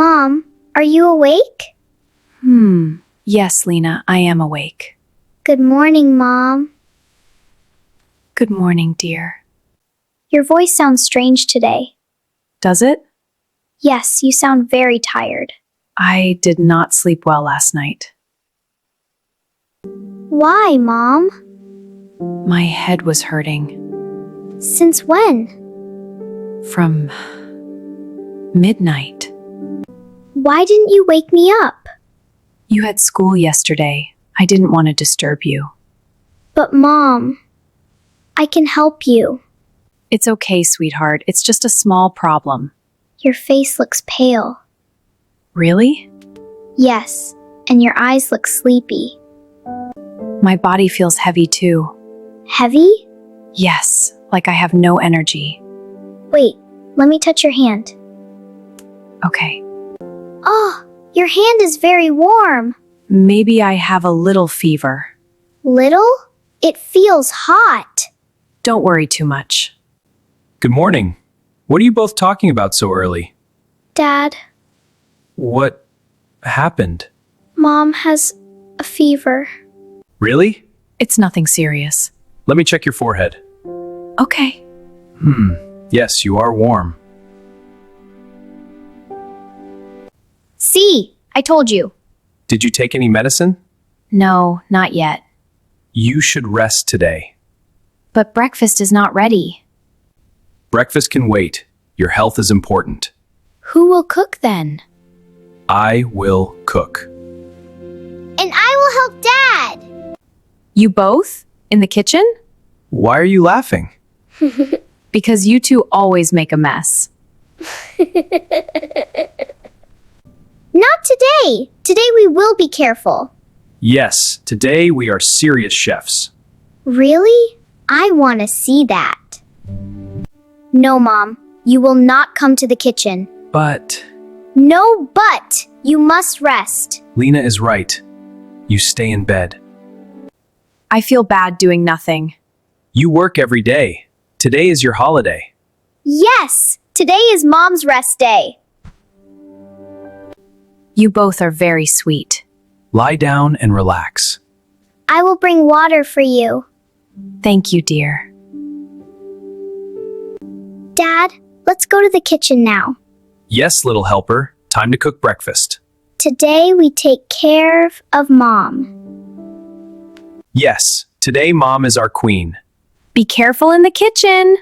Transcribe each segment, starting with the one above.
Mom, are you awake? Yes, Lina, I am awake. Good morning, Mom. Good morning, dear. Your voice sounds strange today. Does it? Yes, you sound very tired. I did not sleep well last night. Why, Mom? My head was hurting. Since when? From midnight. Why didn't you wake me up? You had school yesterday. I didn't want to disturb you. But Mom, I can help you. It's okay, sweetheart. It's just a small problem. Your face looks pale. Really? Yes, and your eyes look sleepy. My body feels heavy too. Heavy? Yes, like I have no energy. Wait, let me touch your hand. Okay. Oh, your hand is very warm. Maybe I have a little fever. Little? It feels hot. Don't worry too much. Good morning. What are you both talking about so early? Dad, What happened? Mom has a fever. Really? It's nothing serious. Let me check your forehead. Okay. Yes, you are warm. See, I told you. Did you take any medicine? No, not yet. You should rest today. But breakfast is not ready. Breakfast can wait. Your health is important. Who will cook then? I will cook. And I will help Dad. You both? In the kitchen? Why are you laughing? Because you two always make a mess. Not today. Today we will be careful. Yes, today we are serious chefs. Really? I want to see that. No, Mom. You will not come to the kitchen. But No, but you must rest. Lina is right. You stay in bed. I feel bad doing nothing. You work every day. Today is your holiday. Yes, today is Mom's rest day. You both are very sweet. Lie down and relax. I will bring water for you. Thank you, dear. Dad, let's go to the kitchen now. Yes, little helper. Time to cook breakfast. Today we take care of Mom. Yes, today Mom is our queen. Be careful in the kitchen.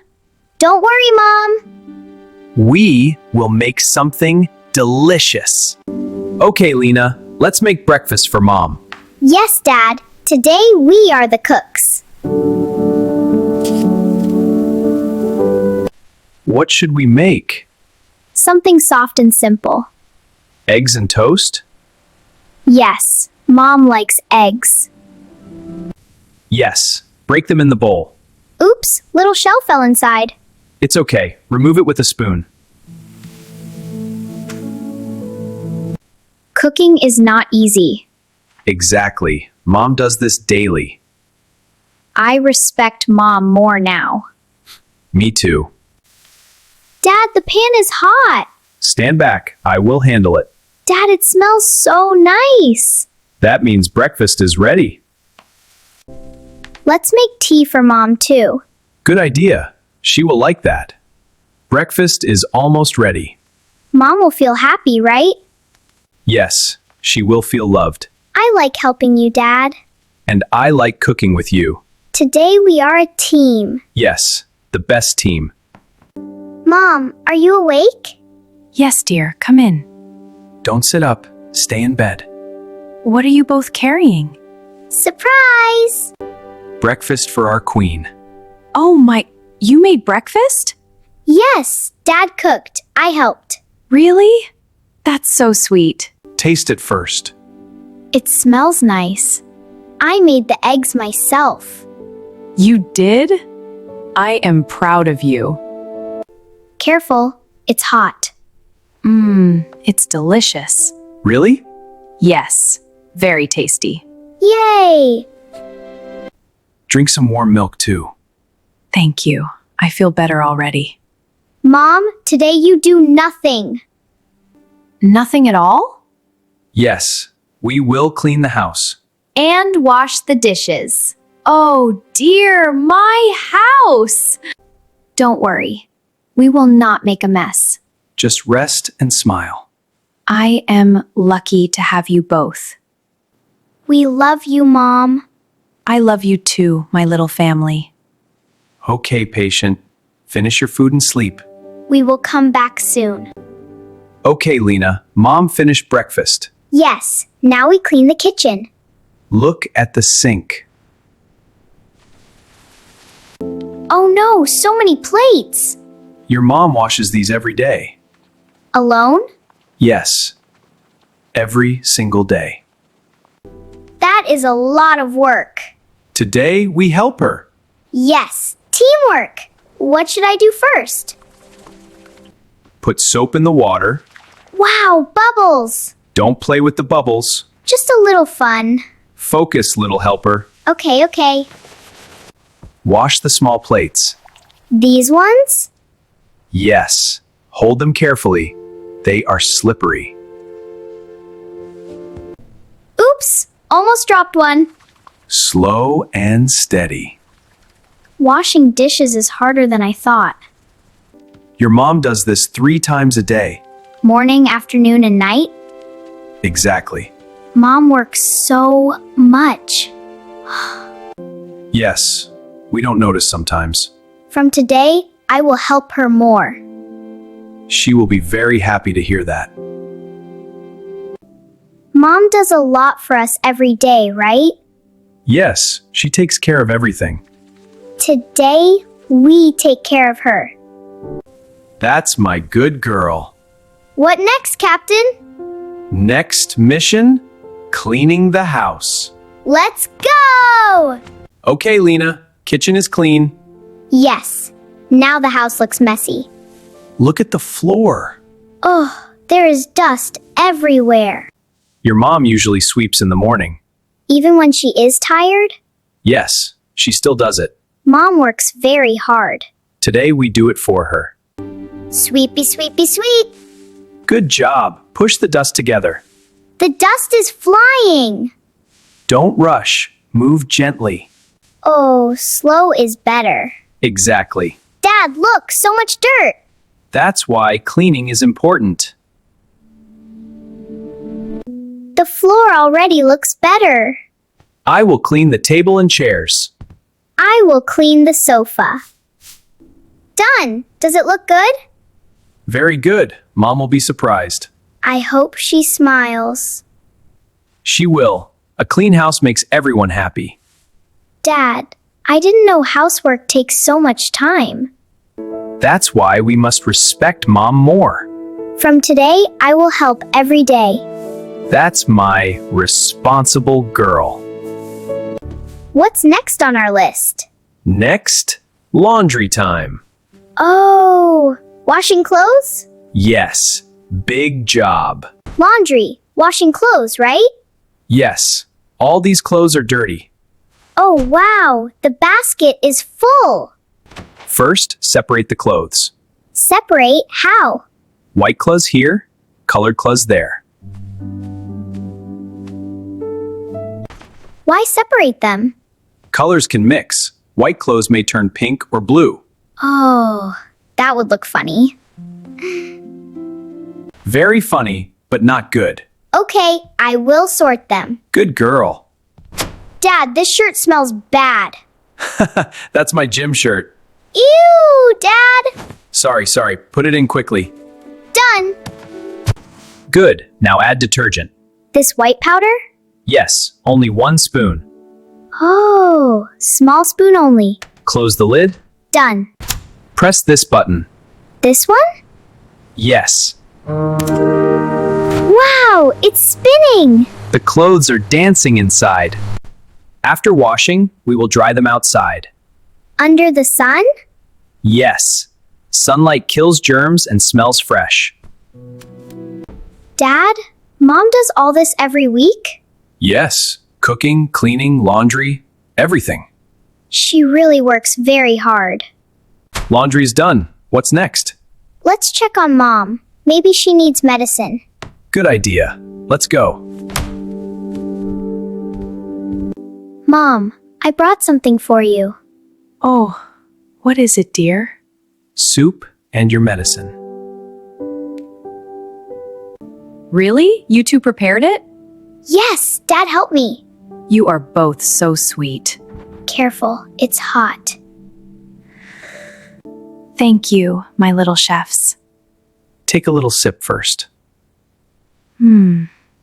Don't worry, Mom. We will make something delicious. Okay, Lina, let's make breakfast for Mom. Yes, Dad. Today we are the cooks. What should we make? Something soft and simple. Eggs and toast? Yes, Mom likes eggs. Yes, break them in the bowl. Oops, little shell fell inside. It's okay, remove it with a spoon. Cooking is not easy. Exactly, Mom does this daily. I respect Mom more now. Me too. Dad, the pan is hot. Stand back, I will handle it. Dad, it smells so nice. That means breakfast is ready. Let's make tea for Mom too. Good idea, she will like that. Breakfast is almost ready. Mom will feel happy, right? Yes, she will feel loved. I like helping you, Dad. And I like cooking with you. Today we are a team. Yes, the best team. Mom, are you awake? Yes, dear, come in. Don't sit up, stay in bed. What are you both carrying? Surprise! Breakfast for our queen. Oh my, you made breakfast? Yes, Dad cooked. I helped. Really? That's so sweet. Taste it first. It smells nice. I made the eggs myself. You did? I am proud of you. Careful, it's hot. It's delicious. Really? Yes, very tasty. Yay! Drink some warm milk too. Thank you. I feel better already. Mom, today you do nothing. Nothing at all? Yes, we will clean the house. And wash the dishes. Oh dear, my house! Don't worry. We will not make a mess. Just rest and smile. I am lucky to have you both. We love you, Mom. I love you too, my little family. Okay, patient. Finish your food and sleep. We will come back soon. Okay, Lina. Mom finished breakfast. Yes, now we clean the kitchen. Look at the sink. Oh no, so many plates. Your mom washes these every day. Alone? Yes. Every single day. That is a lot of work. Today, we help her. Yes, teamwork. What should I do first? Put soap in the water. Wow, bubbles. Don't play with the bubbles. Just a little fun. Focus, little helper. Okay. Wash the small plates. These ones? Yes. Hold them carefully. They are slippery. Oops, almost dropped one. Slow and steady. Washing dishes is harder than I thought. Your mom does this 3 times a day. Morning, afternoon, and night? Exactly. Mom works so much. Yes. We don't notice sometimes. From today, I will help her more. She will be very happy to hear that. Mom does a lot for us every day, right? Yes, she takes care of everything. Today, we take care of her. That's my good girl. What next, Captain? Next mission? Cleaning the house. Let's go! Okay, Lina. Kitchen is clean. Yes. Now the house looks messy. Look at the floor. Oh, there is dust everywhere. Your mom usually sweeps in the morning. Even when she is tired? Yes, she still does it. Mom works very hard. Today we do it for her. Sweepy, sweepy, sweep. Good job. Push the dust together. The dust is flying. Don't rush. Move gently. Oh, slow is better. Exactly. Dad, look, so much dirt. That's why cleaning is important. The floor already looks better. I will clean the table and chairs. I will clean the sofa. Done. Does it look good? Very good. Mom will be surprised. I hope she smiles. She will. A clean house makes everyone happy. Dad, I didn't know housework takes so much time. That's why we must respect Mom more. From today, I will help every day. That's my responsible girl. What's next on our list? Next, laundry time. Oh, washing clothes? Yes, big job. Laundry, washing clothes, right? Yes, all these clothes are dirty. Oh, wow, the basket is full. First, separate the clothes. Separate how? White clothes here, colored clothes there. Why separate them? Colors can mix. White clothes may turn pink or blue. Oh, that would look funny. Very funny, but not good. Okay, I will sort them. Good girl. Dad, this shirt smells bad. That's my gym shirt. Ew, Dad! Sorry. Put it in quickly. Done. Good. Now add detergent. This white powder? Yes, only 1 spoon. Oh, small spoon only. Close the lid. Done. Press this button. This one? Yes. Wow, it's spinning! The clothes are dancing inside. After washing, we will dry them outside. Under the sun? Yes. Sunlight kills germs and smells fresh. Dad, Mom does all this every week? Yes. Cooking, cleaning, laundry, everything. She really works very hard. Laundry's done. What's next? Let's check on Mom. Maybe she needs medicine. Good idea. Let's go. Mom, I brought something for you. Oh, what is it, dear? Soup and your medicine. Really? You two prepared it? Yes, Dad helped me. You are both so sweet. Careful, it's hot. Thank you, my little chefs. Take a little sip first.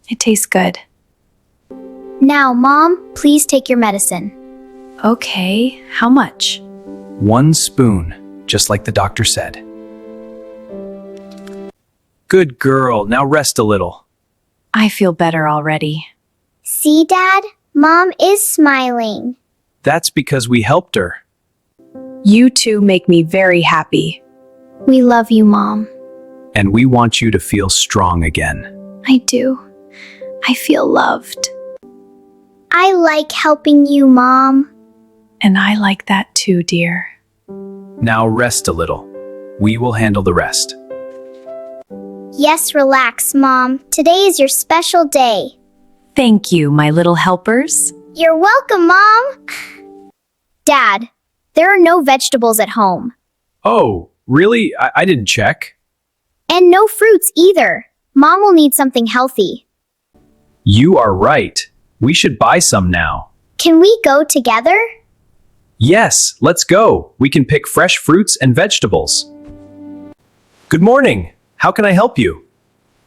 It tastes good. Now, Mom, please take your medicine. Okay, how much? 1 spoon, just like the doctor said. Good girl, now rest a little. I feel better already. See, Dad? Mom is smiling. That's because we helped her. You two make me very happy. We love you, Mom. And we want you to feel strong again. I do. I feel loved. I like helping you, Mom. And I like that too, dear. Now rest a little. We will handle the rest. Yes, relax, Mom. Today is your special day. Thank you, my little helpers. You're welcome, Mom. Dad, there are no vegetables at home. Oh, really? I didn't check. And no fruits either. Mom will need something healthy. You are right. We should buy some now. Can we go together? Yes, let's go. We can pick fresh fruits and vegetables. Good morning. How can I help you?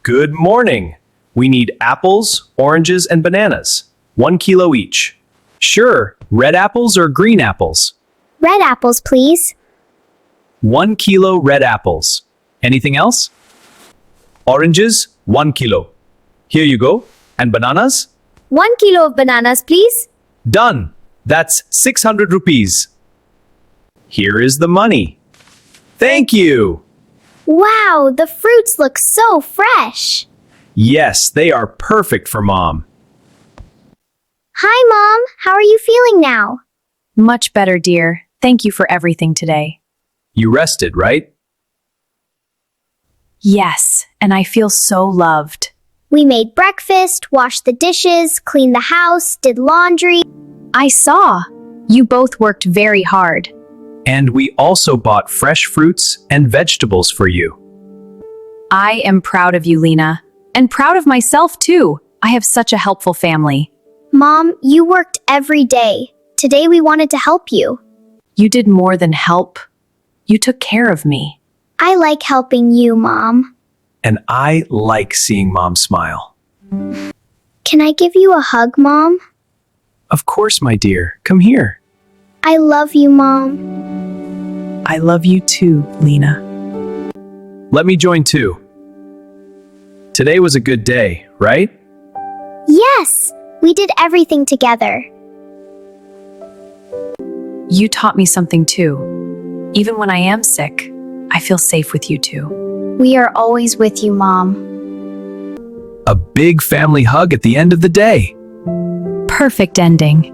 Good morning. We need apples, oranges, and bananas. 1 kilo each. Sure, red apples or green apples? Red apples, please. 1 kilo red apples. Anything else? Oranges, 1 kilo. Here you go. And bananas? 1 kilo of bananas, please. Done. That's 600 rupees. Here is the money. Thank you. Wow, the fruits look so fresh. Yes, they are perfect for Mom. Hi, Mom. How are you feeling now? Much better, dear. Thank you for everything today. You rested, right? Yes, and I feel so loved. We made breakfast, washed the dishes, cleaned the house, did laundry. I saw. You both worked very hard. And we also bought fresh fruits and vegetables for you. I am proud of you, Lina. And proud of myself, too. I have such a helpful family. Mom, you worked every day. Today we wanted to help you. You did more than help. You took care of me. I like helping you, Mom. And I like seeing Mom smile. Can I give you a hug, Mom? Of course, my dear. Come here. I love you, Mom. I love you too, Lina. Let me join too. Today was a good day, right? Yes, we did everything together. You taught me something too. Even when I am sick, I feel safe with you two. We are always with you, Mom. A big family hug at the end of the day. Perfect ending.